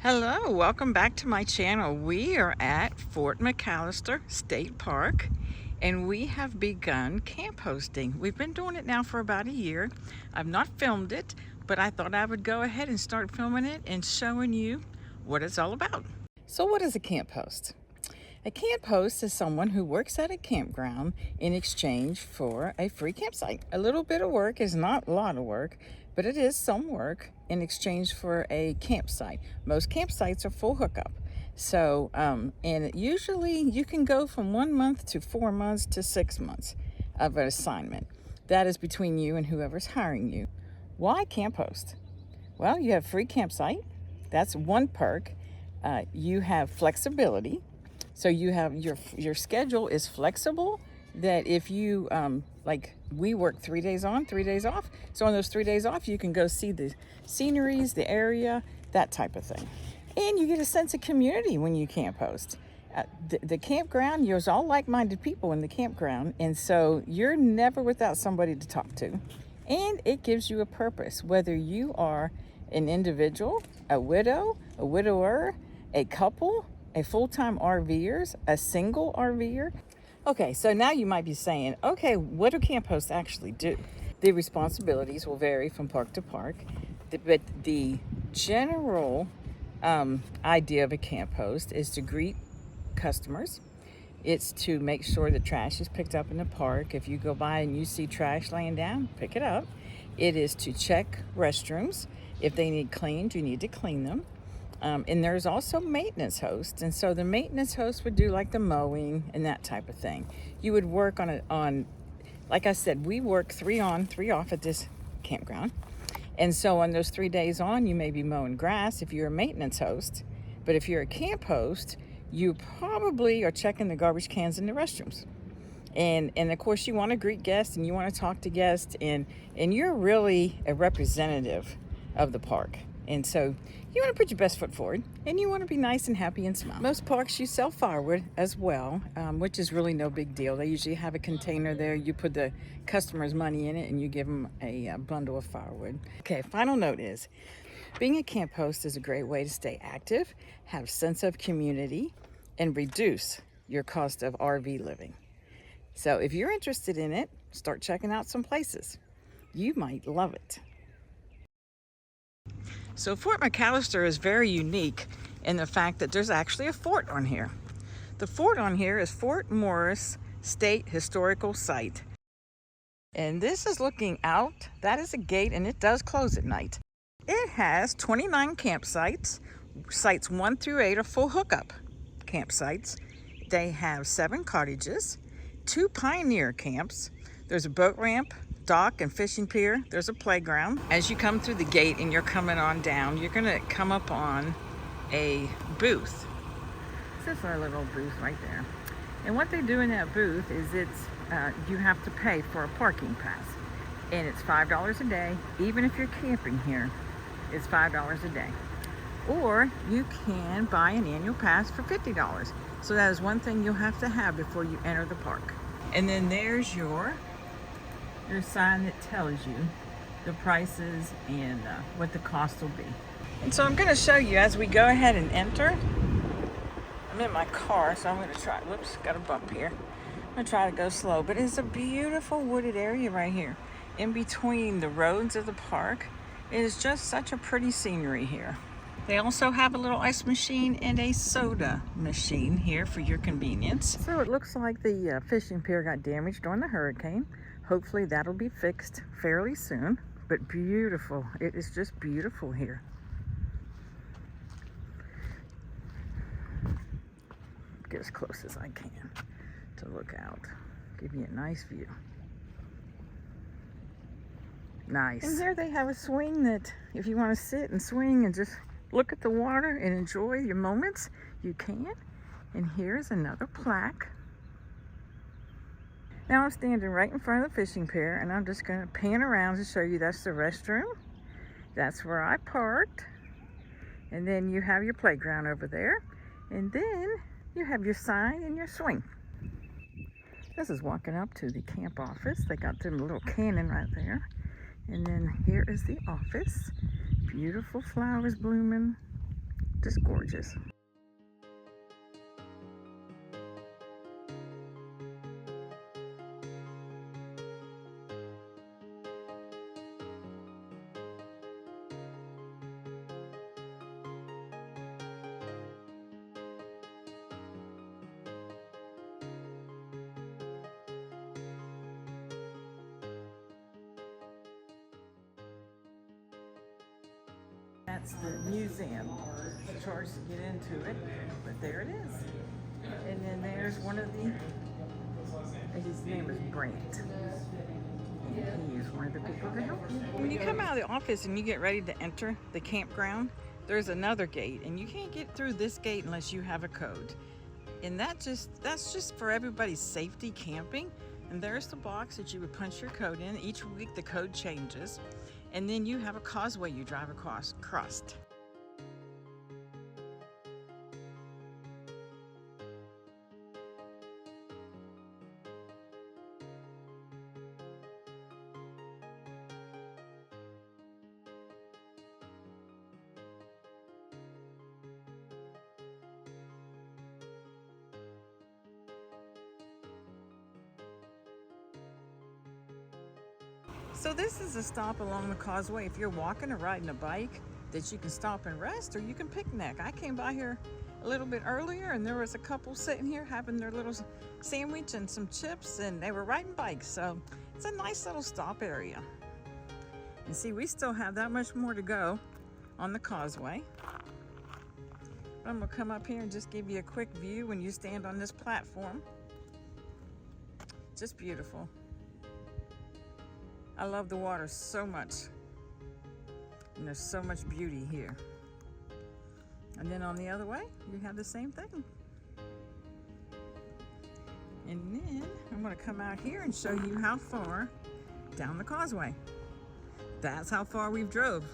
Hello, welcome back to my channel. We are at Fort McAllister State Park and we have begun camp hosting. We've been doing it now for about a year. I've not filmed it, but I thought I would go ahead and start filming it and showing you what it's all about. So what is a camp host? A camp host is someone who works at a campground in exchange for a free campsite. A little bit of work is not a lot of work, but it is some work in exchange for a campsite. Most campsites are full hookup. So, and usually you can go from 1 month to 4 months to 6 months of an assignment. That is between you and whoever's hiring you. Why camp host? Well, you have free campsite. That's one perk. You have flexibility. So you have your schedule is flexible, that if you, like we work 3 days on, 3 days off. So on those 3 days off, you can go see the sceneries, the area, that type of thing. And you get a sense of community when you camp host. The campground, there's all like-minded people in the campground. And so you're never without somebody to talk to. And it gives you a purpose, whether you are an individual, a widow, a widower, a couple, a full-time RVers, a single RVer. Okay, so now you might be saying, okay, what do camp hosts actually do? The responsibilities will vary from park to park, but the general idea of a camp host is to greet customers. It's to make sure the trash is picked up in the park. If you go by and you see trash laying down, pick it up. It is to check restrooms. If they need cleaned, you need to clean them. And there's also maintenance hosts, and so the maintenance host would do like the mowing and that type of thing. You would work on like I said, we work 3 on, 3 off at this campground, and so on those 3 days on, you may be mowing grass if you're a maintenance host, but if you're a camp host, you probably are checking the garbage cans in the restrooms. And of course, you want to greet guests and you want to talk to guests, and you're really a representative of the park. And so you want to put your best foot forward, and you want to be nice and happy and smile. Most parks, you sell firewood as well, which is really no big deal. They usually have a container there. You put the customer's money in it, and you give them a bundle of firewood. Okay, final note is, being a camp host is a great way to stay active, have a sense of community, and reduce your cost of RV living. So if you're interested in it, start checking out some places. You might love it. So Fort McAllister is very unique in the fact that there's actually a fort on here. The fort on here is Fort McAllister State Historical Site. And this is looking out. That is a gate, and it does close at night. It has 29 campsites. Sites 1 through 8 are full hookup campsites. They have 7 cottages, 2 pioneer camps. There's a boat ramp, dock and fishing pier. There's a playground. As you come through the gate and you're coming on down, you're gonna come up on a booth. This is our little booth right there. And what they do in that booth is you have to pay for a parking pass. And it's $5 a day. Even if you're camping here, it's $5 a day. Or you can buy an annual pass for $50. So that is one thing you'll have to have before you enter the park. And then there's your sign that tells you the prices and what the cost will be. And so I'm going to show you as we go ahead and enter. I'm in my car, so I'm going to try. Whoops, got a bump here. I'm going to try to go slow, but it's a beautiful wooded area right here in between the roads of the park. It is just such a pretty scenery here. They also have a little ice machine and a soda machine here for your convenience. So it looks like the fishing pier got damaged during the hurricane. Hopefully that'll be fixed fairly soon, but beautiful. It is just beautiful here. Get as close as I can to look out. Give you a nice view. Nice. And here they have a swing that if you want to sit and swing and just look at the water and enjoy your moments, you can. And here's another plaque. Now I'm standing right in front of the fishing pier, and I'm just going to pan around to show you that's the restroom. That's where I parked. And then you have your playground over there. And then you have your sign and your swing. This is walking up to the camp office. They got them little cannon right there. And then here is the office. Beautiful flowers blooming. Just gorgeous. That's the museum. It's charged to get into it, but there it is. And then there's one of the, his name is Brent. He is one of the people that help you. When you come out of the office and you get ready to enter the campground, there's another gate, and you can't get through this gate unless you have a code. And that's just for everybody's safety camping. And there's the box that you would punch your code in. Each week the code changes. And then you have a causeway you drive across. So this is a stop along the causeway if you're walking or riding a bike that you can stop and rest, or you can picnic. I came by here a little bit earlier and there was a couple sitting here having their little sandwich and some chips, and they were riding bikes. So it's a nice little stop area. And see, we still have that much more to go on the causeway. I'm gonna come up here and just give you a quick view when you stand on this platform. Just beautiful. I love the water so much, and there's so much beauty here. And then on the other way, you have the same thing. And then I'm going to come out here and show you how far down the causeway. That's how far we've drove.